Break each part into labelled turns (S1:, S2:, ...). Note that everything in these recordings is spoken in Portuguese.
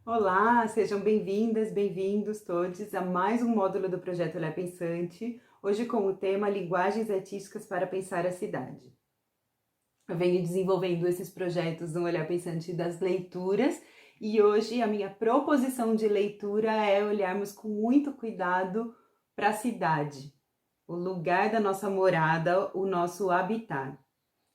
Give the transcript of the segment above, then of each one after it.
S1: Olá, sejam bem-vindas, bem-vindos todos a mais um módulo do projeto Olhar Pensante, hoje com o tema Linguagens Artísticas para Pensar a Cidade. Eu venho desenvolvendo esses projetos no Olhar Pensante das leituras e hoje a minha proposição de leitura é olharmos com muito cuidado para a cidade, o lugar da nossa morada, o nosso habitat.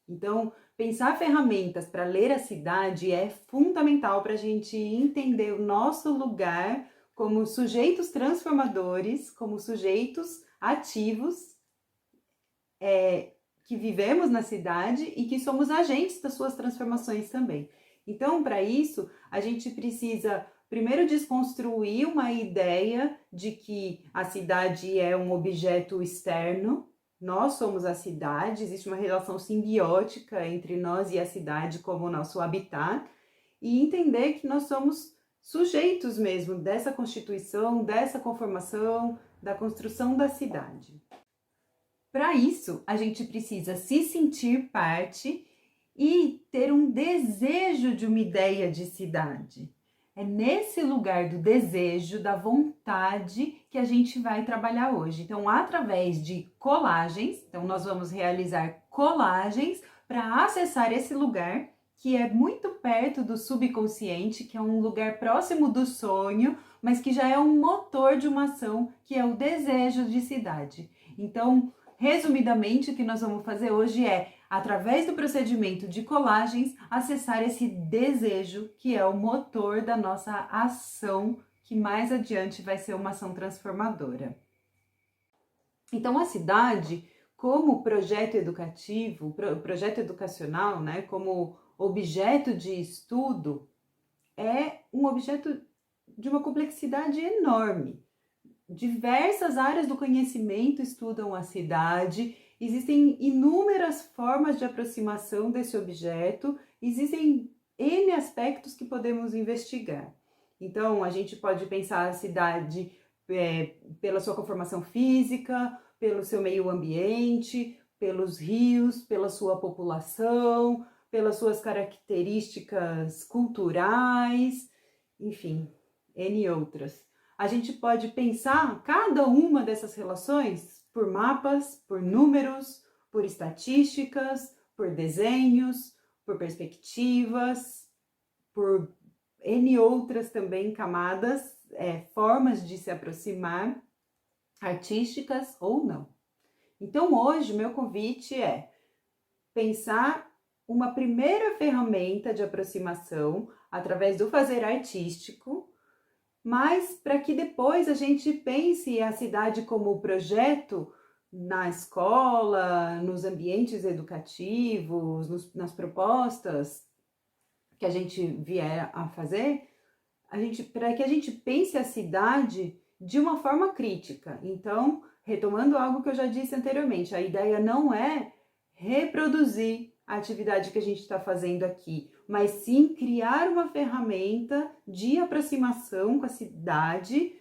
S1: Então, pensar ferramentas para ler a cidade é fundamental para a gente entender o nosso lugar como sujeitos transformadores, como sujeitos ativos, que vivemos na cidade e que somos agentes das suas transformações também. Então, para isso, a gente precisa primeiro desconstruir uma ideia de que a cidade é um objeto externo. Nós somos a cidade, existe uma relação simbiótica entre nós e a cidade como nosso habitat, e entender que nós somos sujeitos mesmo dessa constituição, dessa conformação, da construção da cidade. Para isso, a gente precisa se sentir parte e ter um desejo de uma ideia de cidade. É nesse lugar do desejo, da vontade, que a gente vai trabalhar hoje. Então, através de colagens, então nós vamos realizar colagens para acessar esse lugar que é muito perto do subconsciente, que é um lugar próximo do sonho, mas que já é um motor de uma ação, que é o desejo de cidade. Então, resumidamente, o que nós vamos fazer hoje é, através do procedimento de colagens, acessar esse desejo que é o motor da nossa ação, que mais adiante vai ser uma ação transformadora. Então, a cidade, como projeto educativo, projeto educacional, né, como objeto de estudo, é um objeto de uma complexidade enorme. Diversas áreas do conhecimento estudam a cidade, existem inúmeras formas de aproximação desse objeto, existem N aspectos que podemos investigar. Então, a gente pode pensar a cidade pela sua conformação física, pelo seu meio ambiente, pelos rios, pela sua população, pelas suas características culturais, enfim, N outras. A gente pode pensar cada uma dessas relações por mapas, por números, por estatísticas, por desenhos, por perspectivas, por N outras também camadas, formas de se aproximar, artísticas ou não. Então hoje meu convite é pensar uma primeira ferramenta de aproximação através do fazer artístico, mas para que depois a gente pense a cidade como projeto na escola, nos ambientes educativos, nas propostas que a gente vier a fazer, para que a gente pense a cidade de uma forma crítica. Então, retomando algo que eu já disse anteriormente, a ideia não é reproduzir a atividade que a gente está fazendo aqui, mas sim criar uma ferramenta de aproximação com a cidade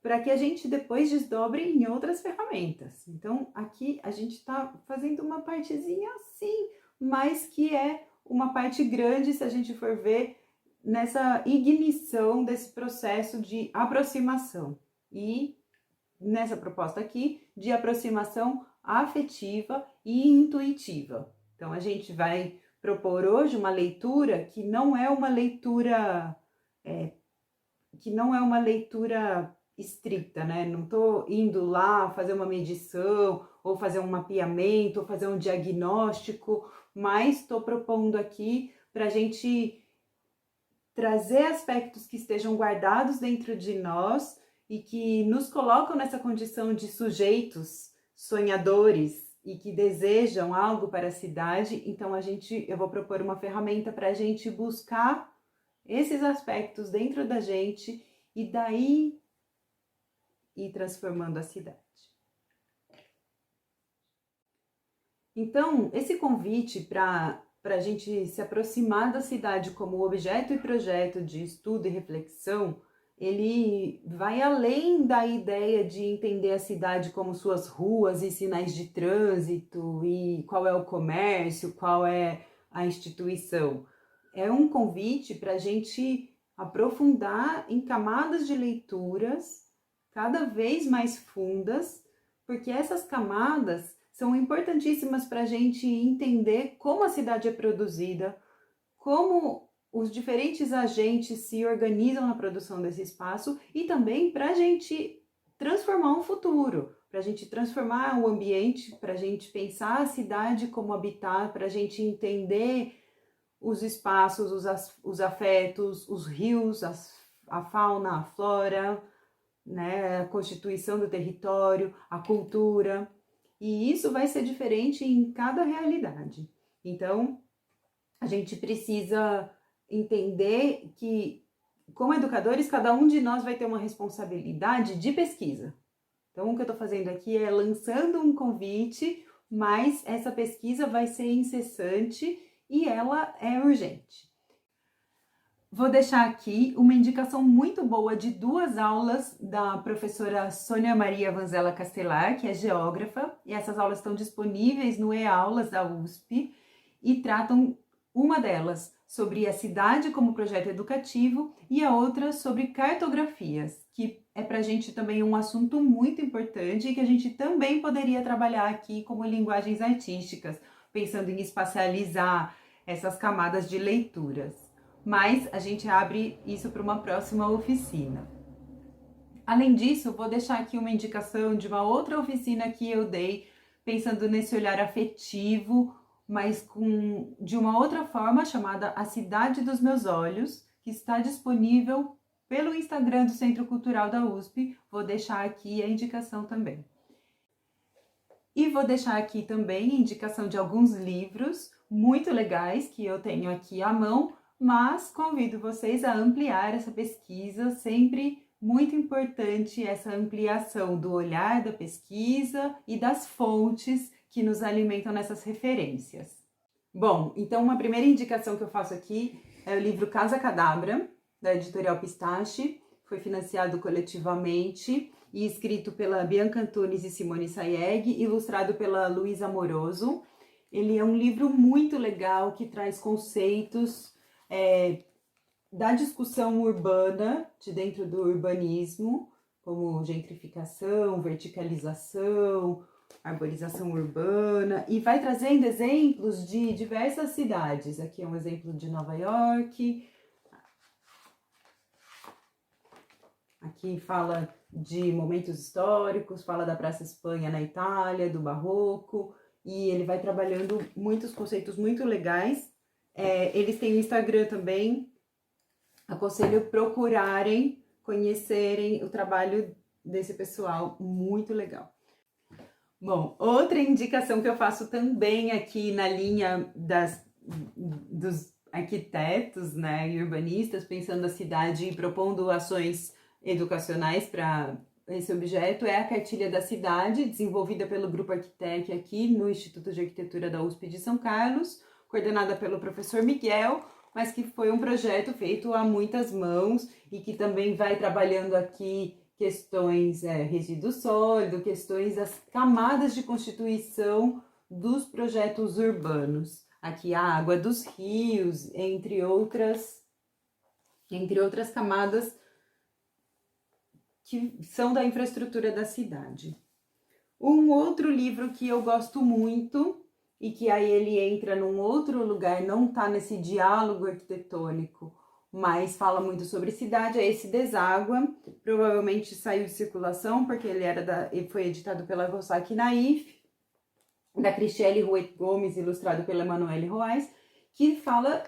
S1: para que a gente depois desdobre em outras ferramentas. Então, aqui a gente está fazendo uma partezinha assim, mas que é uma parte grande se a gente for ver nessa ignição desse processo de aproximação e nessa proposta aqui de aproximação afetiva e intuitiva. Então a gente vai propor hoje uma leitura que não é uma leitura estrita, né? Não estou indo lá fazer uma medição ou fazer um mapeamento ou fazer um diagnóstico, mas estou propondo aqui para a gente trazer aspectos que estejam guardados dentro de nós e que nos colocam nessa condição de sujeitos sonhadores e que desejam algo para a cidade. Então eu vou propor uma ferramenta para a gente buscar esses aspectos dentro da gente e daí ir transformando a cidade. Então, esse convite para a gente se aproximar da cidade como objeto e projeto de estudo e reflexão, ele vai além da ideia de entender a cidade como suas ruas e sinais de trânsito e qual é o comércio, qual é a instituição. É um convite para a gente aprofundar em camadas de leituras cada vez mais fundas, porque essas camadas são importantíssimas para a gente entender como a cidade é produzida, como os diferentes agentes se organizam na produção desse espaço e também para a gente transformar um futuro, para a gente transformar o ambiente, para a gente pensar a cidade como habitat, para a gente entender os espaços, os afetos, os rios, a fauna, a flora, né, a constituição do território, a cultura. E isso vai ser diferente em cada realidade. Então, a gente precisa entender que, como educadores, cada um de nós vai ter uma responsabilidade de pesquisa. Então, o que eu estou fazendo aqui é lançando um convite, mas essa pesquisa vai ser incessante e ela é urgente. Vou deixar aqui uma indicação muito boa de 2 aulas da professora Sônia Maria Vanzella Castelar, que é geógrafa, e essas aulas estão disponíveis no e-aulas da USP e tratam uma delas sobre a cidade como projeto educativo e a outra sobre cartografias, que é para a gente também um assunto muito importante e que a gente também poderia trabalhar aqui como linguagens artísticas, pensando em espacializar essas camadas de leituras. Mas a gente abre isso para uma próxima oficina. Além disso, vou deixar aqui uma indicação de uma outra oficina que eu dei, pensando nesse olhar afetivo, mas de uma outra forma, chamada A Cidade dos Meus Olhos, que está disponível pelo Instagram do Centro Cultural da USP. Vou deixar aqui a indicação também. E vou deixar aqui também a indicação de alguns livros muito legais que eu tenho aqui à mão, mas convido vocês a ampliar essa pesquisa, sempre muito importante essa ampliação do olhar da pesquisa e das fontes que nos alimentam nessas referências. Bom, então uma primeira indicação que eu faço aqui é o livro Casa Cadabra, da editorial Pistache, foi financiado coletivamente e escrito pela Bianca Antunes e Simone Sayeg, ilustrado pela Luísa Amoroso. Ele é um livro muito legal que traz conceitos da discussão urbana, de dentro do urbanismo, como gentrificação, verticalização, arborização urbana, e vai trazendo exemplos de diversas cidades. Aqui é um exemplo de Nova York. Aqui fala de momentos históricos, fala da Praça Espanha na Itália, do Barroco, e ele vai trabalhando muitos conceitos muito legais. Eles têm o Instagram também, aconselho procurarem, conhecerem o trabalho desse pessoal, muito legal. Bom, outra indicação que eu faço também aqui na linha dos arquitetos, né, e urbanistas, pensando a cidade e propondo ações educacionais para esse objeto, é a Cartilha da Cidade, desenvolvida pelo Grupo Arquitec aqui no Instituto de Arquitetura da USP de São Carlos, coordenada pelo professor Miguel, mas que foi um projeto feito a muitas mãos e que também vai trabalhando aqui questões resíduo sólido, questões das camadas de constituição dos projetos urbanos. Aqui a água dos rios, entre outras camadas que são da infraestrutura da cidade. Um outro livro que eu gosto muito e que aí ele entra num outro lugar, não está nesse diálogo arquitetônico, mas fala muito sobre cidade, é esse Deságua, provavelmente saiu de circulação, porque ele foi editado pela Rossac Naif, da Cristiele Ruet Gomes, ilustrado pela Emanuele Roais, que fala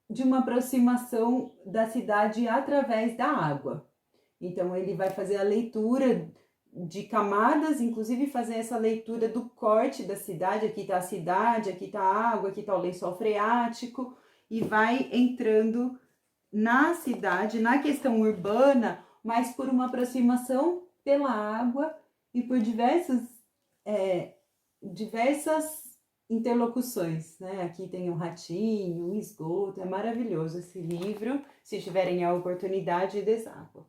S1: de uma aproximação da cidade através da água. Então ele vai fazer a leitura de camadas, inclusive fazer essa leitura do corte da cidade. Aqui está a cidade, aqui está a água, aqui está o lençol freático, e vai entrando na cidade, na questão urbana, mas por uma aproximação pela água e por diversas interlocuções, né? Aqui tem um ratinho, um esgoto, é maravilhoso esse livro, se tiverem a oportunidade, Deságua.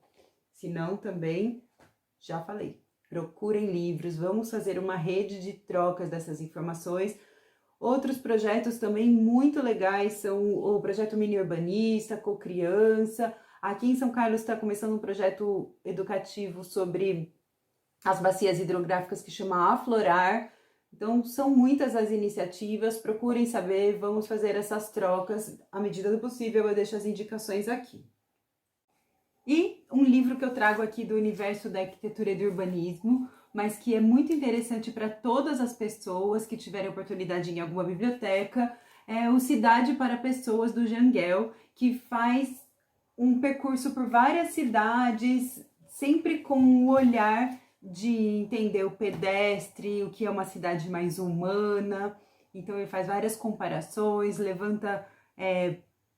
S1: Se não, também, já falei, procurem livros, vamos fazer uma rede de trocas dessas informações. Outros projetos também muito legais são o projeto Mini Urbanista, Cocriança. Aqui em São Carlos está começando um projeto educativo sobre as bacias hidrográficas que chama Aflorar. Então, são muitas as iniciativas, procurem saber, vamos fazer essas trocas. À medida do possível, eu deixo as indicações aqui. E um livro que eu trago aqui do universo da arquitetura e do urbanismo, mas que é muito interessante para todas as pessoas que tiverem oportunidade em alguma biblioteca, é o Cidade para Pessoas, do Jangel, que faz um percurso por várias cidades, sempre com o olhar de entender o pedestre, o que é uma cidade mais humana. Então ele faz várias comparações, levanta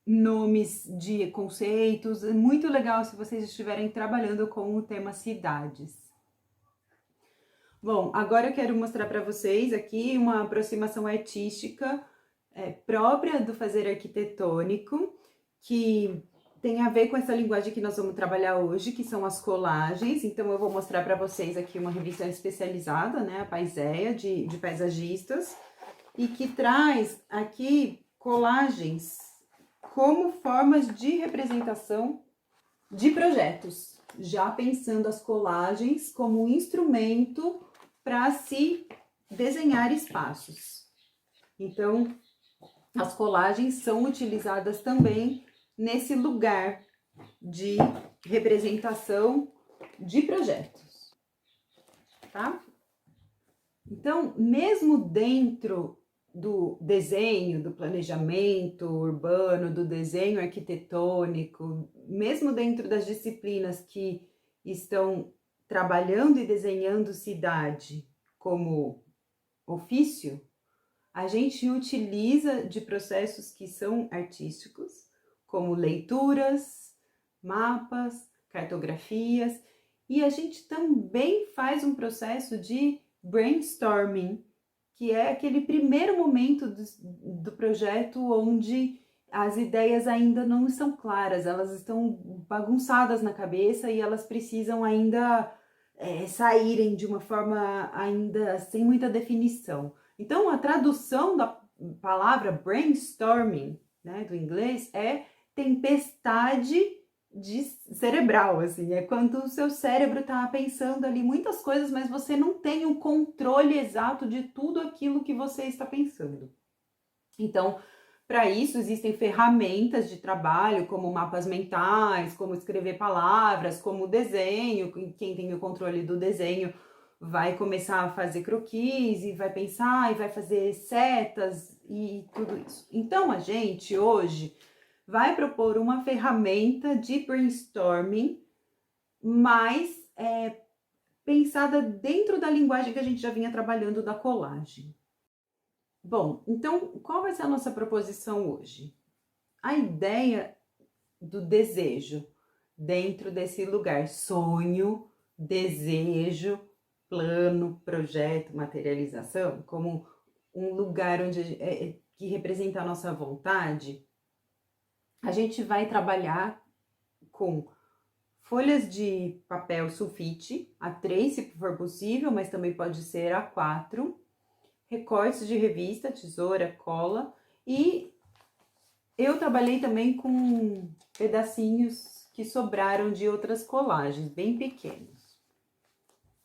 S1: nomes de conceitos. É muito legal se vocês estiverem trabalhando com o tema cidades. Bom, agora eu quero mostrar para vocês aqui uma aproximação artística própria do fazer arquitetônico, que tem a ver com essa linguagem que nós vamos trabalhar hoje, que são as colagens. Então eu vou mostrar para vocês aqui uma revista especializada, né, a Paiseia, de paisagistas, e que traz aqui colagens como formas de representação de projetos, já pensando as colagens como um instrumento para se desenhar espaços. Então, as colagens são utilizadas também nesse lugar de representação de projetos, tá? Então, mesmo dentro do desenho, do planejamento urbano, do desenho arquitetônico, mesmo dentro das disciplinas que estão trabalhando e desenhando cidade como ofício, a gente utiliza de processos que são artísticos, como leituras, mapas, cartografias, e a gente também faz um processo de brainstorming, que é aquele primeiro momento do projeto onde as ideias ainda não estão claras, elas estão bagunçadas na cabeça e elas precisam ainda saírem de uma forma ainda sem muita definição. Então, a tradução da palavra brainstorming, né, do inglês, é tempestade cerebral, assim, é quando o seu cérebro está pensando ali muitas coisas, mas você não tem o controle exato de tudo aquilo que você está pensando. Então, para isso existem ferramentas de trabalho, como mapas mentais, como escrever palavras, como desenho. Quem tem o controle do desenho vai começar a fazer croquis e vai pensar e vai fazer setas e tudo isso. Então, a gente hoje vai propor uma ferramenta de brainstorming mais pensada dentro da linguagem que a gente já vinha trabalhando da colagem. Bom, então, qual vai ser a nossa proposição hoje? A ideia do desejo dentro desse lugar, sonho, desejo, plano, projeto, materialização, como um lugar onde que representa a nossa vontade. A gente vai trabalhar com folhas de papel sulfite, A3 se for possível, mas também pode ser A4, recortes de revista, tesoura, cola, e eu trabalhei também com pedacinhos que sobraram de outras colagens, bem pequenos.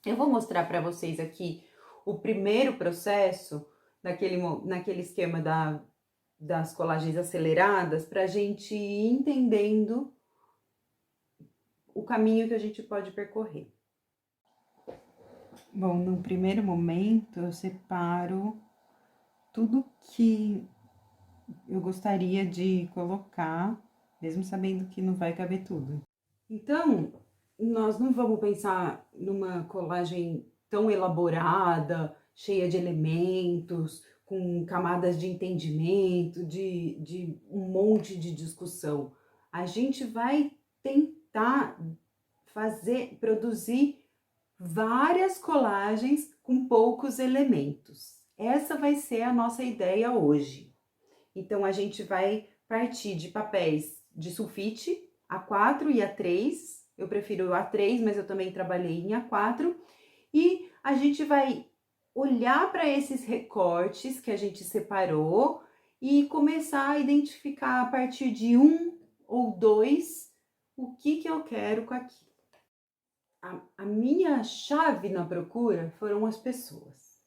S1: Eu vou mostrar para vocês aqui o primeiro processo, naquele esquema das colagens aceleradas, para a gente ir entendendo o caminho que a gente pode percorrer. Bom, no primeiro momento eu separo tudo que eu gostaria de colocar, mesmo sabendo que não vai caber tudo. Então, nós não vamos pensar numa colagem tão elaborada, cheia de elementos, com camadas de entendimento, de um monte de discussão. A gente vai tentar produzir várias colagens com poucos elementos. Essa vai ser a nossa ideia hoje. Então, a gente vai partir de papéis de sulfite, A4 e A3. Eu prefiro o A3, mas eu também trabalhei em A4. E a gente vai olhar para esses recortes que a gente separou e começar a identificar a partir de um ou dois o que eu quero com aquilo. A minha chave na procura foram as pessoas.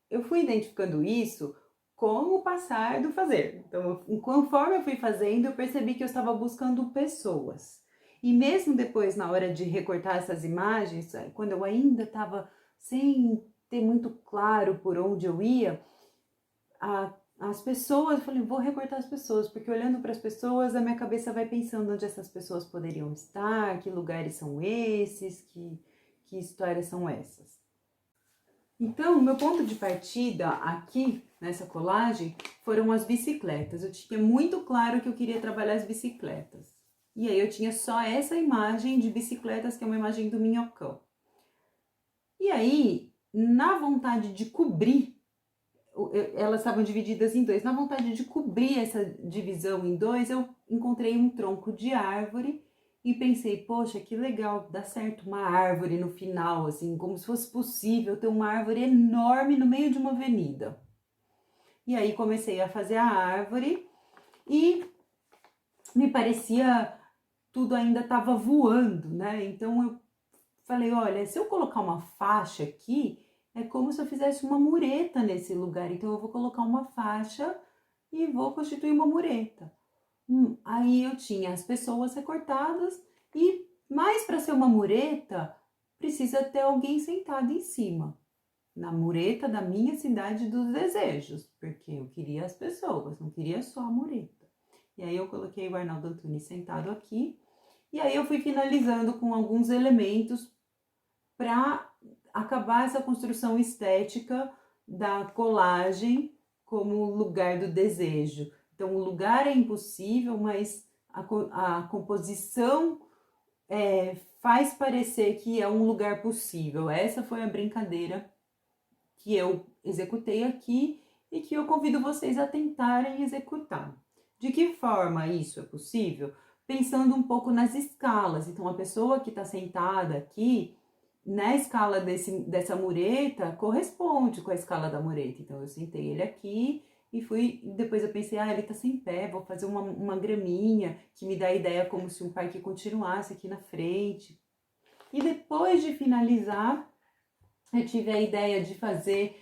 S1: Eu fui identificando isso com o passar do fazer. Então, conforme eu fui fazendo, eu percebi que eu estava buscando pessoas. E mesmo depois, na hora de recortar essas imagens, quando eu ainda estava sem ter muito claro por onde eu ia, as pessoas, eu falei, vou recortar as pessoas, porque olhando para as pessoas, a minha cabeça vai pensando onde essas pessoas poderiam estar, que lugares são esses, que histórias são essas. Então, o meu ponto de partida aqui, nessa colagem, foram as bicicletas. Eu tinha muito claro que eu queria trabalhar as bicicletas. E aí eu tinha só essa imagem de bicicletas, que é uma imagem do minhocão. E aí, na vontade de cobrir, elas estavam divididas em dois. Na vontade de cobrir essa divisão em dois, eu encontrei um tronco de árvore e pensei, poxa, que legal, dá certo uma árvore no final, assim, como se fosse possível ter uma árvore enorme no meio de uma avenida. E aí comecei a fazer a árvore e me parecia tudo ainda estava voando, né? Então eu falei, olha, se eu colocar uma faixa aqui, é como se eu fizesse uma mureta nesse lugar. Então eu vou colocar uma faixa e vou constituir uma mureta. Aí eu tinha as pessoas recortadas e mais para ser uma mureta, precisa ter alguém sentado em cima. Na mureta da minha cidade dos desejos, porque eu queria as pessoas, não queria só a mureta. E aí eu coloquei o Arnaldo Antunes sentado aqui, e aí eu fui finalizando com alguns elementos para acabar essa construção estética da colagem como lugar do desejo. Então, o lugar é impossível, mas a composição faz parecer que é um lugar possível. Essa foi a brincadeira que eu executei aqui e que eu convido vocês a tentarem executar. De que forma isso é possível? Pensando um pouco nas escalas. Então, a pessoa que está sentada aqui, na escala dessa mureta, corresponde com a escala da mureta. Então, eu sentei ele aqui e depois eu pensei, ele tá sem pé, vou fazer uma graminha, que me dá a ideia como se um parque continuasse aqui na frente. E depois de finalizar, eu tive a ideia de fazer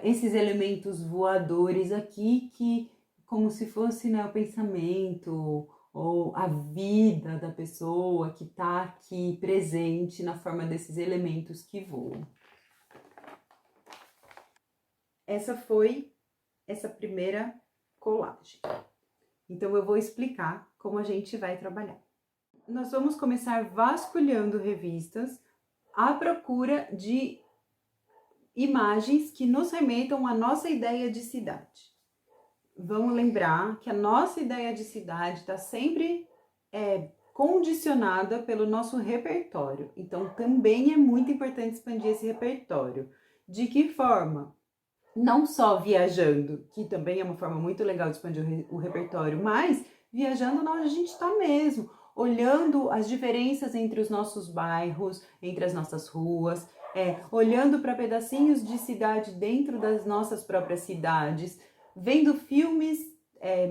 S1: esses elementos voadores aqui, que como se fosse, né, o pensamento ou a vida da pessoa que está aqui presente na forma desses elementos que voam. Essa foi essa primeira colagem. Então eu vou explicar como a gente vai trabalhar. Nós vamos começar vasculhando revistas à procura de imagens que nos remetam à nossa ideia de cidade. Vamos lembrar que a nossa ideia de cidade está sempre condicionada pelo nosso repertório. Então, também é muito importante expandir esse repertório. De que forma? Não só viajando, que também é uma forma muito legal de expandir o repertório, mas viajando onde a gente está mesmo, olhando as diferenças entre os nossos bairros, entre as nossas ruas, olhando para pedacinhos de cidade dentro das nossas próprias cidades, vendo filmes,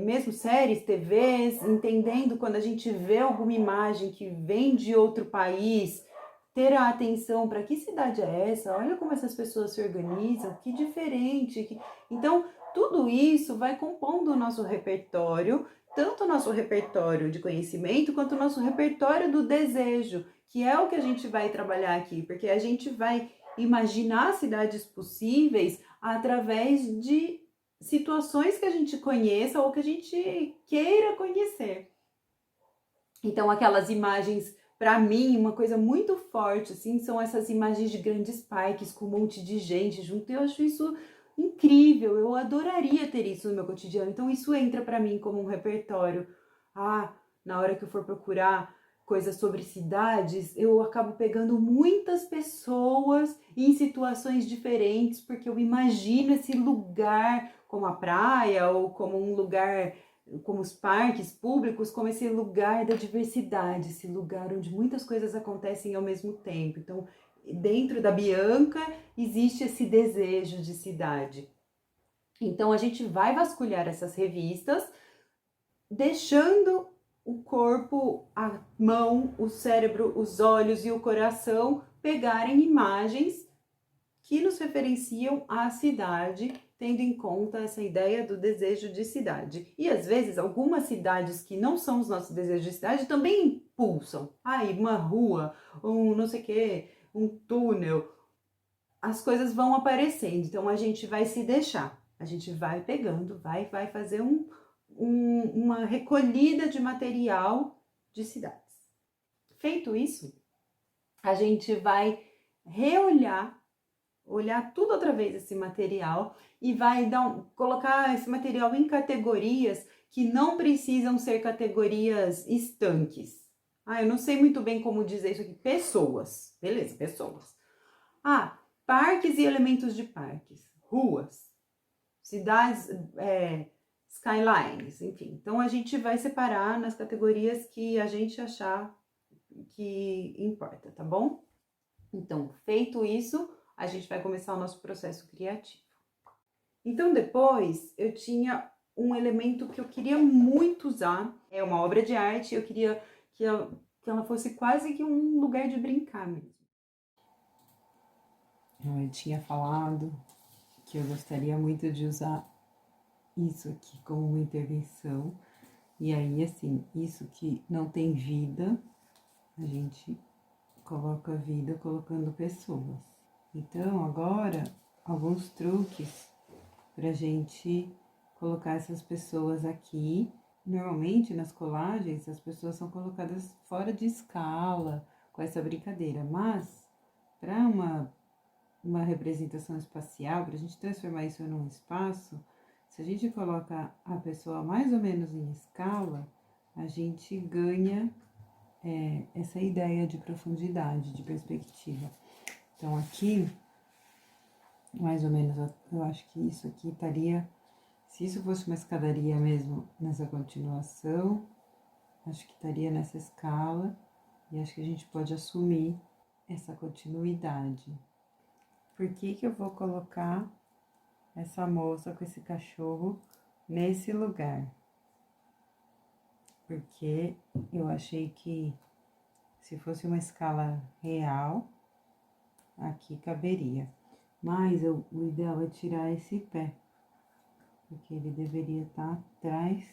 S1: mesmo séries, TVs, entendendo quando a gente vê alguma imagem que vem de outro país, ter a atenção para que cidade é essa, olha como essas pessoas se organizam, que diferente. Então, tudo isso vai compondo o nosso repertório, tanto o nosso repertório de conhecimento, quanto o nosso repertório do desejo, que é o que a gente vai trabalhar aqui, porque a gente vai imaginar cidades possíveis através de situações que a gente conheça ou que a gente queira conhecer. Então, aquelas imagens, para mim, uma coisa muito forte, assim, são essas imagens de grandes parques com um monte de gente junto. Eu acho isso incrível, eu adoraria ter isso no meu cotidiano. Então, isso entra para mim como um repertório. Na hora que eu for procurar coisas sobre cidades, eu acabo pegando muitas pessoas em situações diferentes, porque eu imagino esse lugar como a praia ou como um lugar, como os parques públicos, como esse lugar da diversidade, esse lugar onde muitas coisas acontecem ao mesmo tempo. Então, dentro da Bianca existe esse desejo de cidade. Então a gente vai vasculhar essas revistas, deixando o corpo, a mão, o cérebro, os olhos e o coração pegarem imagens que nos referenciam à cidade, tendo em conta essa ideia do desejo de cidade. E às vezes algumas cidades que não são os nossos desejos de cidade também impulsam. Uma rua, um não sei o que, um túnel. As coisas vão aparecendo, então a gente vai se deixar. A gente vai pegando, vai fazer uma recolhida de material de cidades. Feito isso, a gente vai olhar tudo outra vez esse material e vai colocar esse material em categorias que não precisam ser categorias estanques. Eu não sei muito bem como dizer isso aqui. Pessoas, beleza, pessoas. Parques e elementos de parques, ruas, cidades, skylines, enfim. Então a gente vai separar nas categorias que a gente achar que importa, tá bom? Então, feito isso, a gente vai começar o nosso processo criativo. Então, depois, eu tinha um elemento que eu queria muito usar. É uma obra de arte, eu queria que ela fosse quase que um lugar de brincar mesmo. Eu tinha falado que eu gostaria muito de usar isso aqui como uma intervenção. E aí, assim, isso que não tem vida, a gente coloca vida colocando pessoas. Então, agora, alguns truques pra gente colocar essas pessoas aqui. Normalmente, nas colagens, as pessoas são colocadas fora de escala, com essa brincadeira. Mas, para uma representação espacial, para a gente transformar isso num espaço, se a gente coloca a pessoa mais ou menos em escala, a gente ganha essa ideia de profundidade, de perspectiva. Então aqui, mais ou menos, eu acho que isso aqui estaria, se isso fosse uma escadaria mesmo, nessa continuação, acho que estaria nessa escala, e acho que a gente pode assumir essa continuidade. Por que eu vou colocar essa moça com esse cachorro nesse lugar? Porque eu achei que se fosse uma escala real, aqui caberia. Mas o ideal é tirar esse pé, porque ele deveria estar atrás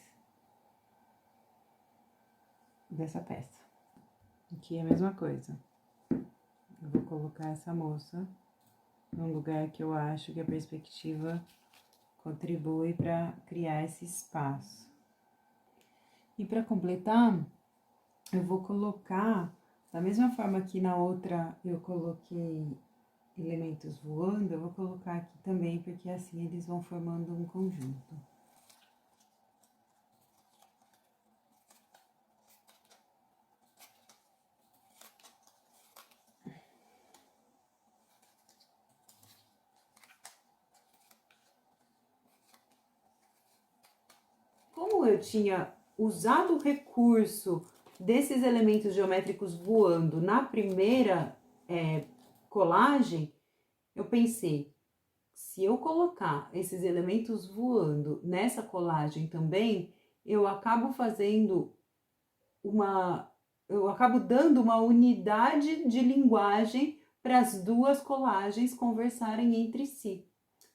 S1: dessa peça. Aqui é a mesma coisa. Eu vou colocar essa moça num lugar que eu acho que a perspectiva contribui para criar esse espaço. E para completar, eu vou colocar, da mesma forma que na outra eu coloquei elementos voando, eu vou colocar aqui também, porque assim eles vão formando um conjunto. Como eu tinha usado o recurso desses elementos geométricos voando na primeira colagem, eu pensei, se eu colocar esses elementos voando nessa colagem também, eu acabo dando uma unidade de linguagem para as duas colagens conversarem entre si.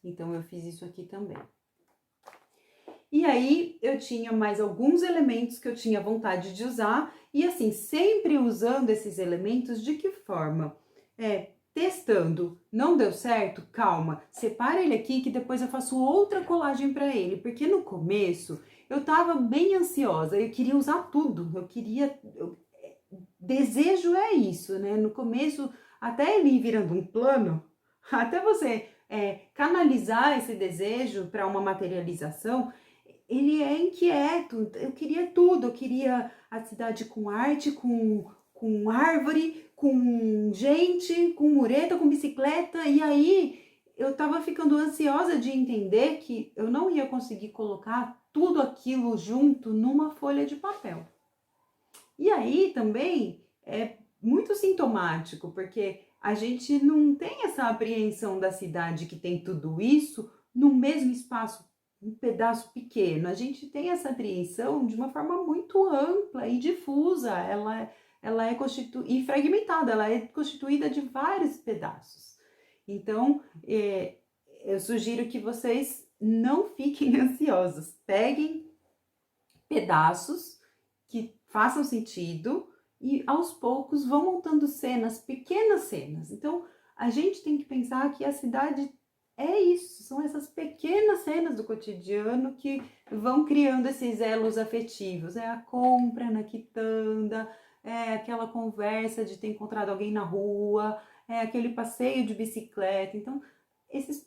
S1: Então eu fiz isso aqui também. E aí eu tinha mais alguns elementos que eu tinha vontade de usar, e assim, sempre usando esses elementos de que forma? Testando, não deu certo? Calma, separa ele aqui que depois eu faço outra colagem para ele, porque no começo eu tava bem ansiosa, eu queria usar tudo, desejo é isso, né? No começo, até ele ir virando um plano, até você canalizar esse desejo para uma materialização, ele é inquieto. Eu queria tudo, eu queria a cidade com arte, com árvore, com gente, com mureta, com bicicleta, e aí eu tava ficando ansiosa de entender que eu não ia conseguir colocar tudo aquilo junto numa folha de papel. E aí também é muito sintomático, porque a gente não tem essa apreensão da cidade que tem tudo isso no mesmo espaço, um pedaço pequeno. A gente tem essa apreensão de uma forma muito ampla e difusa. Ela é e fragmentada, ela é constituída de vários pedaços. Então, eu sugiro que vocês não fiquem ansiosos. Peguem pedaços que façam sentido e aos poucos vão montando cenas, pequenas cenas. Então, a gente tem que pensar que a cidade é isso, são essas pequenas cenas do cotidiano que vão criando esses elos afetivos. É a compra na quitanda, é aquela conversa de ter encontrado alguém na rua, é aquele passeio de bicicleta. Então, essas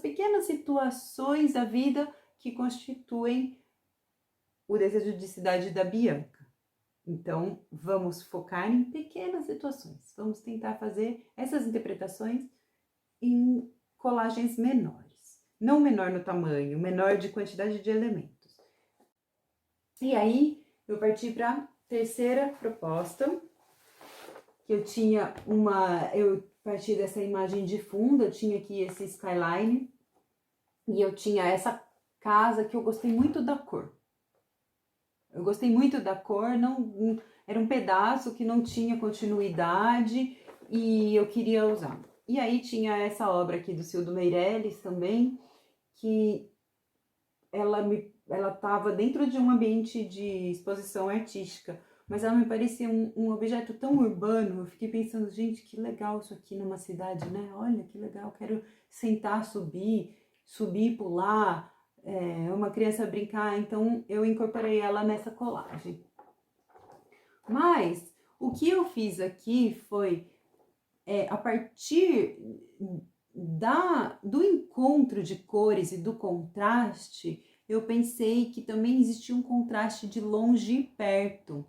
S1: pequenas situações da vida que constituem o desejo de cidade da Bianca. Então, vamos focar em pequenas situações. Vamos tentar fazer essas interpretações em colagens menores. Não menor no tamanho, menor de quantidade de elementos. E aí, eu parti para a terceira proposta, que eu parti dessa imagem de fundo, eu tinha aqui esse skyline, e eu tinha essa casa que eu gostei muito da cor. Eu gostei muito da cor, era um pedaço que não tinha continuidade e eu queria usar. E aí tinha essa obra aqui do Cildo Meirelles também, que ela estava dentro de um ambiente de exposição artística, mas ela me parecia um objeto tão urbano. Eu fiquei pensando, gente, que legal isso aqui numa cidade, né? Olha que legal, quero sentar, subir, pular, uma criança brincar. Então eu incorporei ela nessa colagem. Mas o que eu fiz aqui foi, a partir do encontro de cores e do contraste, eu pensei que também existia um contraste de longe e perto.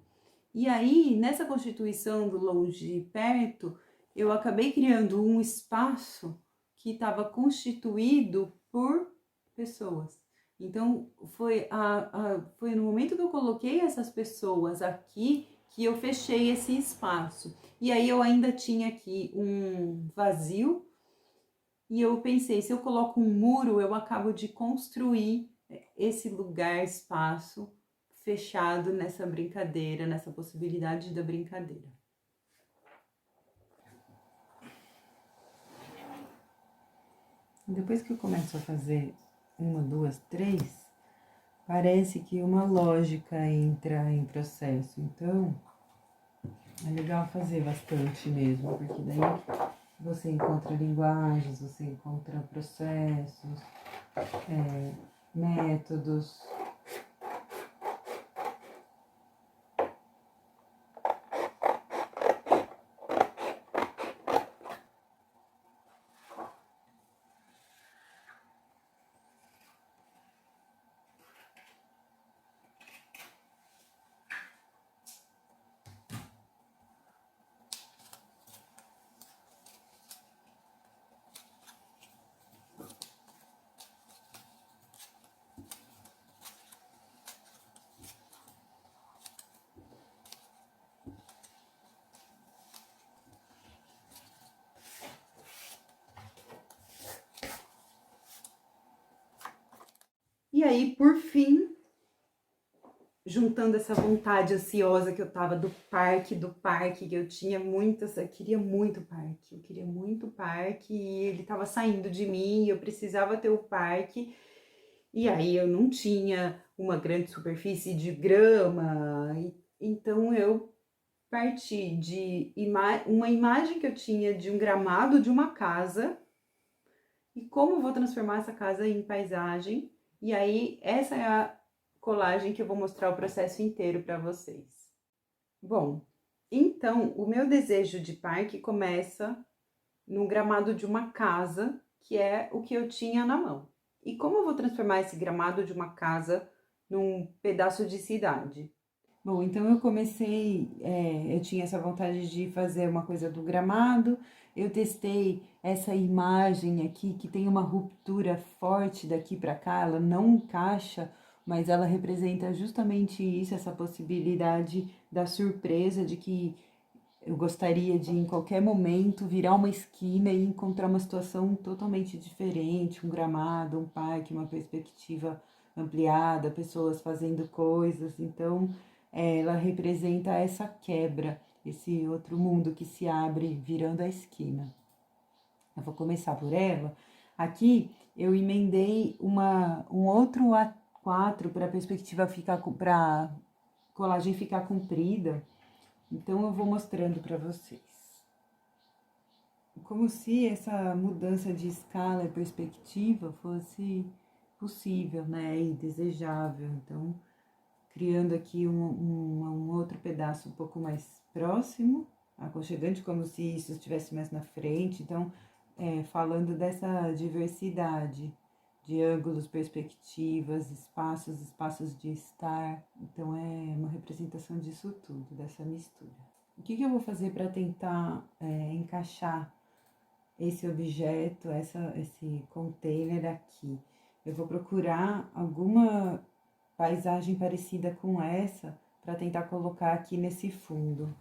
S1: E aí, nessa constituição do longe e perto, eu acabei criando um espaço que estava constituído por pessoas. Então, foi no momento que eu coloquei essas pessoas aqui que eu fechei esse espaço. E aí eu ainda tinha aqui um vazio e eu pensei, se eu coloco um muro, eu acabo de construir esse lugar, espaço fechado nessa brincadeira, nessa possibilidade da brincadeira. Depois que eu começo a fazer 1, 2, 3, parece que uma lógica entra em processo. Então, é legal fazer bastante mesmo, porque daí você encontra linguagens, você encontra processos, métodos. E aí, por fim, juntando essa vontade ansiosa que eu tava do parque, que eu tinha eu queria muito parque, e ele tava saindo de mim, eu precisava ter o parque, e aí eu não tinha uma grande superfície de grama, então eu parti de uma imagem que eu tinha de um gramado de uma casa, e como eu vou transformar essa casa em paisagem. E aí, essa é a colagem que eu vou mostrar o processo inteiro para vocês. Bom, então, o meu desejo de parque começa no gramado de uma casa, que é o que eu tinha na mão. E como eu vou transformar esse gramado de uma casa num pedaço de cidade? Bom, então eu comecei, eu tinha essa vontade de fazer uma coisa do gramado, eu testei essa imagem aqui que tem uma ruptura forte daqui para cá, ela não encaixa, mas ela representa justamente isso, essa possibilidade da surpresa, de que eu gostaria de, em qualquer momento, virar uma esquina e encontrar uma situação totalmente diferente, um gramado, um parque, uma perspectiva ampliada, pessoas fazendo coisas. Então, ela representa essa quebra, esse outro mundo que se abre virando a esquina. Eu vou começar por ela. Aqui eu emendei um outro A4 para a perspectiva ficar, para colagem ficar comprida. Então eu vou mostrando para vocês. Como se essa mudança de escala e perspectiva fosse possível, né, e desejável. Então, criando aqui um outro pedaço um pouco mais próximo, aconchegante, como se isso estivesse mais na frente. Então, falando dessa diversidade de ângulos, perspectivas, espaços de estar. Então, é uma representação disso tudo, dessa mistura. O que eu vou fazer para tentar encaixar esse objeto, esse container aqui? Eu vou procurar alguma paisagem parecida com essa para tentar colocar aqui nesse fundo.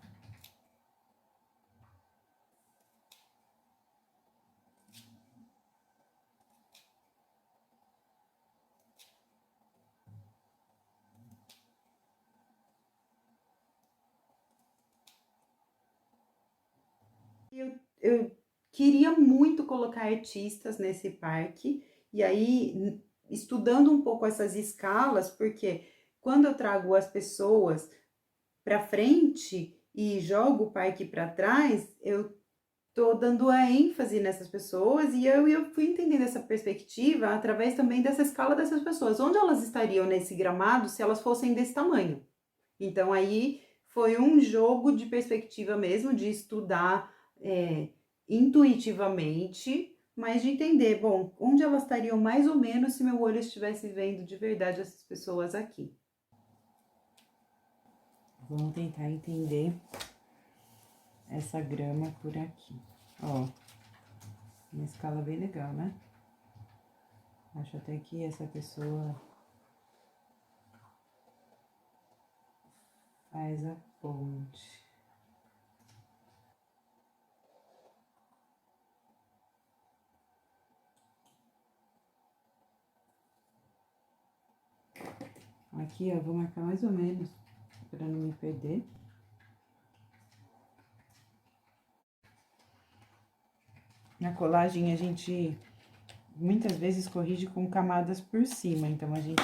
S1: Eu queria muito colocar artistas nesse parque, e aí, estudando um pouco essas escalas, porque quando eu trago as pessoas para frente e jogo o parque para trás, eu tô dando a ênfase nessas pessoas, e eu fui entendendo essa perspectiva através também dessa escala dessas pessoas. Onde elas estariam nesse gramado se elas fossem desse tamanho? Então, aí foi um jogo de perspectiva mesmo, de estudar intuitivamente, mas de entender, bom, onde elas estariam mais ou menos se meu olho estivesse vendo de verdade essas pessoas aqui. Vamos tentar entender essa grama por aqui. Ó, uma escala bem legal, né? Acho até que essa pessoa faz a ponte. Aqui, ó, vou marcar mais ou menos, para não me perder. Na colagem, a gente muitas vezes corrige com camadas por cima, então a gente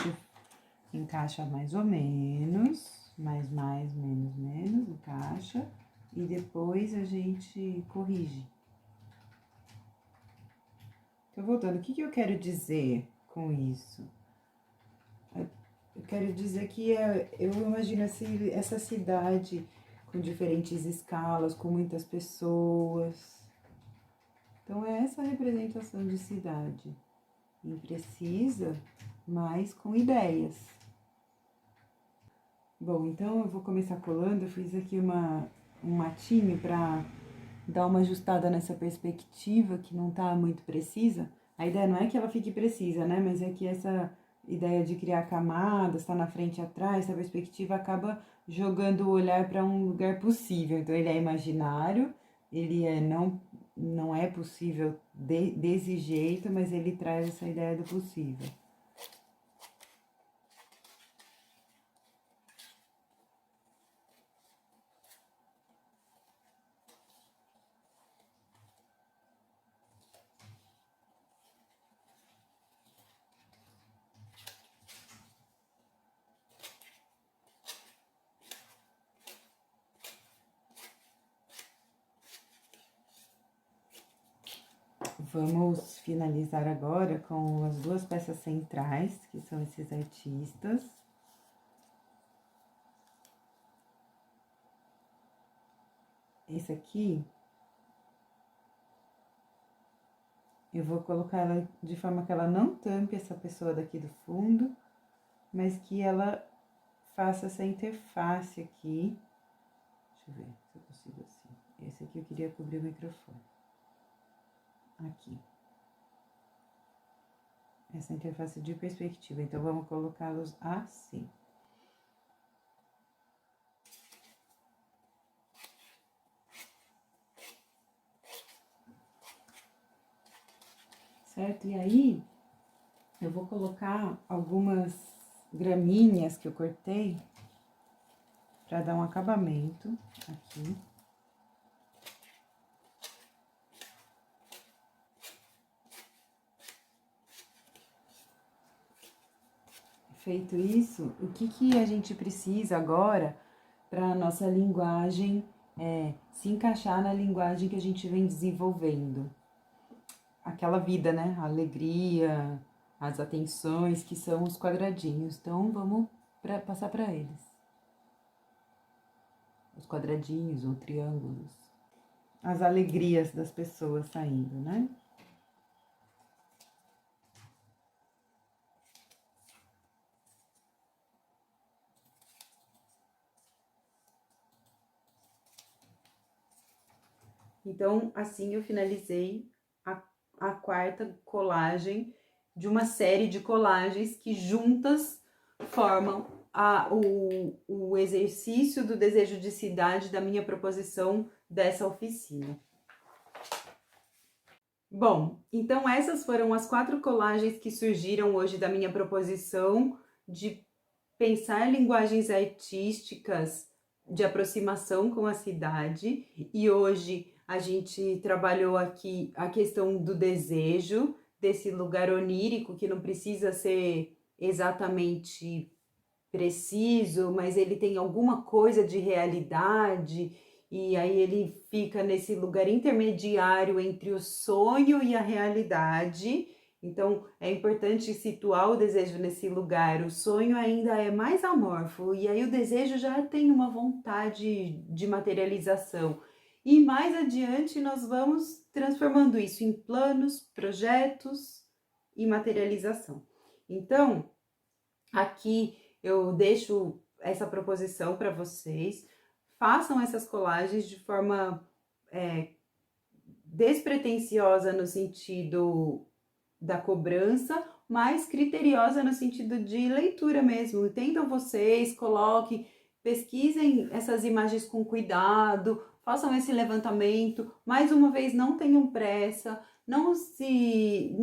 S1: encaixa mais ou menos, mais, menos, encaixa, e depois a gente corrige. Então, voltando, o que eu quero dizer com isso? Eu quero dizer que eu imagino assim, essa cidade com diferentes escalas, com muitas pessoas. Então, é essa representação de cidade. Imprecisa, mas com ideias. Bom, então eu vou começar colando. Eu fiz aqui um matinho para dar uma ajustada nessa perspectiva que não tá muito precisa. A ideia não é que ela fique precisa, né? Mas é que essa ideia de criar camadas, tá na frente e atrás, essa perspectiva acaba jogando o olhar para um lugar possível. Então ele é imaginário, ele não é possível desse jeito, mas ele traz essa ideia do possível. Vamos finalizar agora com as duas peças centrais, que são esses artistas. Esse aqui, eu vou colocar ela de forma que ela não tampe essa pessoa daqui do fundo, mas que ela faça essa interface aqui. Deixa eu ver se eu consigo assim. Esse aqui eu queria cobrir o microfone. Aqui. Essa interface de perspectiva. Então, vamos colocá-los assim. certo? E aí, eu vou colocar algumas graminhas que eu cortei para dar um acabamento aqui. Feito isso, o que a gente precisa agora para a nossa linguagem se encaixar na linguagem que a gente vem desenvolvendo? Aquela vida, né? A alegria, as atenções, que são os quadradinhos. Então, vamos passar para eles. Os quadradinhos ou triângulos. As alegrias das pessoas saindo, né? Então, assim eu finalizei a quarta colagem de uma série de colagens que juntas formam o exercício do desejo de cidade da minha proposição dessa oficina. Bom, então essas foram as 4 colagens que surgiram hoje da minha proposição de pensar linguagens artísticas de aproximação com a cidade. E hoje a gente trabalhou aqui a questão do desejo, desse lugar onírico que não precisa ser exatamente preciso, mas ele tem alguma coisa de realidade, e aí ele fica nesse lugar intermediário entre o sonho e a realidade. Então é importante situar o desejo nesse lugar. O sonho ainda é mais amorfo, e aí o desejo já tem uma vontade de materialização. E mais adiante nós vamos transformando isso em planos, projetos e materialização. Então, aqui eu deixo essa proposição para vocês. Façam essas colagens de forma despretensiosa no sentido da cobrança, mas criteriosa no sentido de leitura mesmo. Entendam vocês, coloquem, pesquisem essas imagens com cuidado, façam esse levantamento. Mais uma vez, não tenham pressa, não se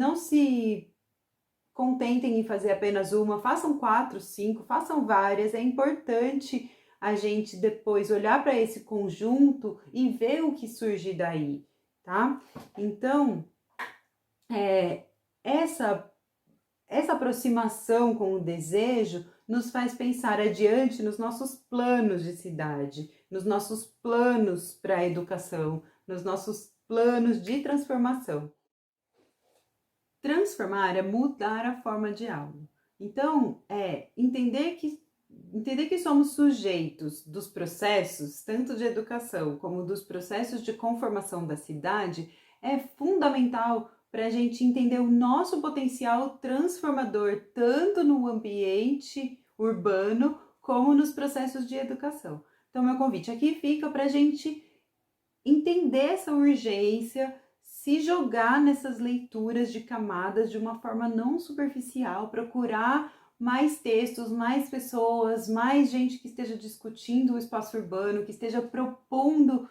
S1: contentem em fazer apenas uma, façam 4, 5, façam várias. É importante a gente depois olhar para esse conjunto e ver o que surge daí, tá? Então, essa aproximação com o desejo nos faz pensar adiante nos nossos planos de cidade, nos nossos planos para a educação, nos nossos planos de transformação. Transformar é mudar a forma de algo. Então, entender que somos sujeitos dos processos, tanto de educação como dos processos de conformação da cidade, é fundamental para a gente entender o nosso potencial transformador, tanto no ambiente urbano como nos processos de educação. Então, meu convite aqui fica para a gente entender essa urgência, se jogar nessas leituras de camadas de uma forma não superficial, procurar mais textos, mais pessoas, mais gente que esteja discutindo o espaço urbano, que esteja propondo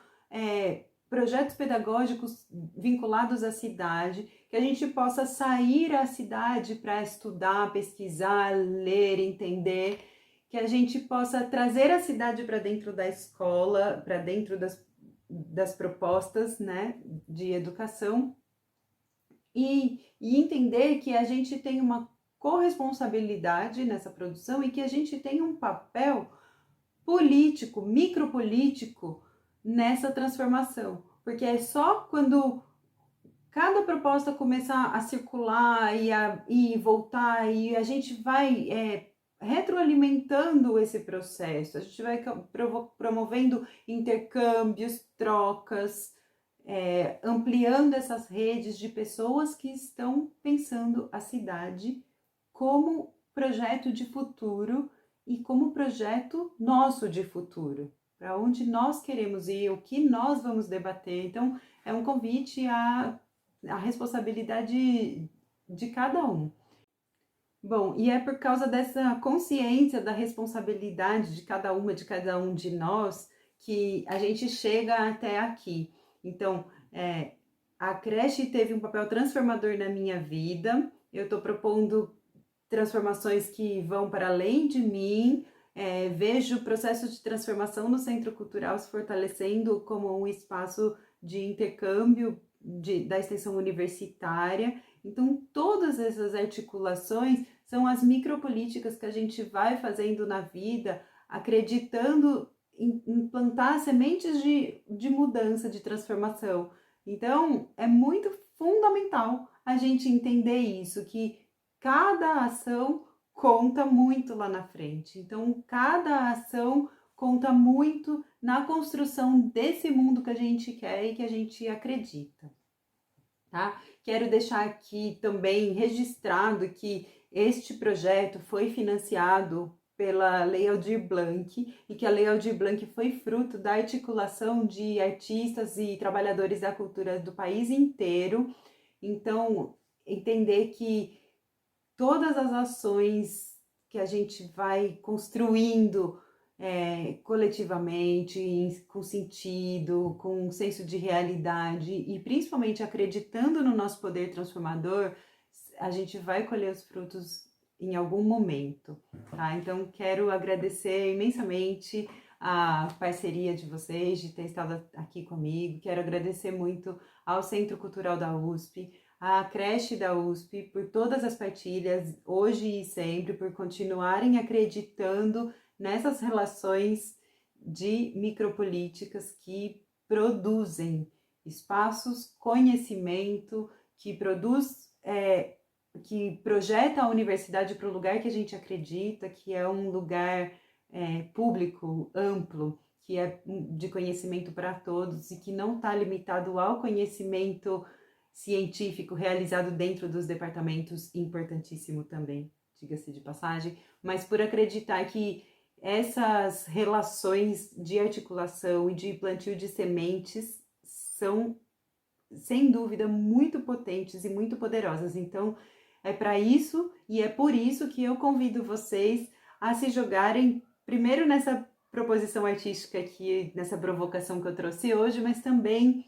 S1: projetos pedagógicos vinculados à cidade, que a gente possa sair à cidade para estudar, pesquisar, ler, entender, que a gente possa trazer a cidade para dentro da escola, para dentro das propostas, né, de educação, e entender que a gente tem uma corresponsabilidade nessa produção e que a gente tem um papel político, micropolítico nessa transformação, porque é só quando cada proposta começar a circular e voltar, e a gente vai retroalimentando esse processo, a gente vai promovendo intercâmbios, trocas, ampliando essas redes de pessoas que estão pensando a cidade como projeto de futuro e como projeto nosso de futuro, para onde nós queremos ir, o que nós vamos debater. Então, é um convite à responsabilidade de cada um. Bom, e é por causa dessa consciência da responsabilidade de cada um de nós, que a gente chega até aqui. Então, a creche teve um papel transformador na minha vida. Eu estou propondo transformações que vão para além de mim. Vejo o processo de transformação no Centro Cultural se fortalecendo como um espaço de intercâmbio da extensão universitária. Então, todas essas articulações são as micropolíticas que a gente vai fazendo na vida, acreditando em implantar sementes de mudança, de transformação. Então, é muito fundamental a gente entender isso, que cada ação conta muito lá na frente. Então, cada ação conta muito na construção desse mundo que a gente quer e que a gente acredita, tá? Quero deixar aqui também registrado que este projeto foi financiado pela Lei Aldir Blanc e que a Lei Aldir Blanc foi fruto da articulação de artistas e trabalhadores da cultura do país inteiro. Então, entender que todas as ações que a gente vai construindo coletivamente, com sentido, com um senso de realidade e principalmente acreditando no nosso poder transformador, a gente vai colher os frutos em algum momento, tá? Então, quero agradecer imensamente a parceria de vocês, de ter estado aqui comigo. Quero agradecer muito ao Centro Cultural da USP, à creche da USP, por todas as partilhas, hoje e sempre, por continuarem acreditando nessas relações de micropolíticas que produzem espaços, conhecimento, que que projeta a universidade para o lugar que a gente acredita, que é um lugar público, amplo, que é de conhecimento para todos e que não está limitado ao conhecimento científico realizado dentro dos departamentos, importantíssimo também, diga-se de passagem, mas por acreditar que essas relações de articulação e de plantio de sementes são, sem dúvida, muito potentes e muito poderosas. Então, é para isso e é por isso que eu convido vocês a se jogarem primeiro nessa proposição artística aqui, nessa provocação que eu trouxe hoje, mas também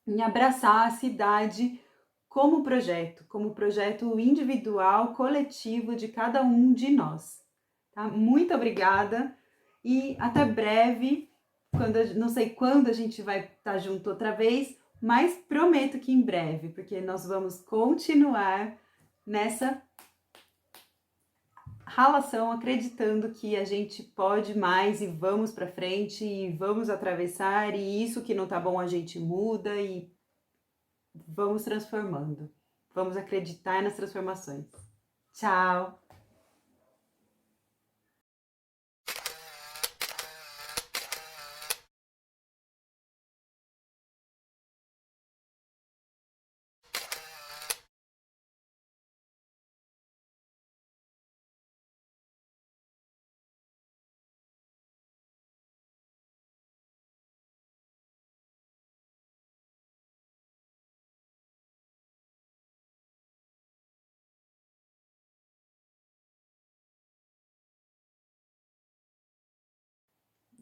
S1: em abraçar a cidade como projeto individual, coletivo de cada um de nós. Tá? Muito obrigada e até breve. Não sei quando a gente vai estar junto outra vez, mas prometo que em breve, porque nós vamos continuar nessa relação, acreditando que a gente pode mais e vamos para frente e vamos atravessar, e isso que não tá bom a gente muda e vamos transformando. Vamos acreditar nas transformações. Tchau!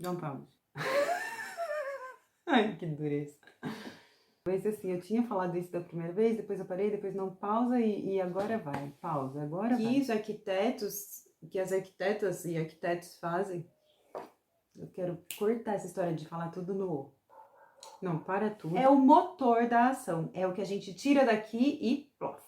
S1: Não pausa. Ai, que dureza. Mas assim, eu tinha falado isso da primeira vez, depois eu parei, depois não, pausa e agora vai. Pausa, agora vai. Que os arquitetos, que as arquitetas e arquitetos fazem, eu quero cortar essa história de falar tudo no... Não, para tudo. É o motor da ação, é o que a gente tira daqui e plof.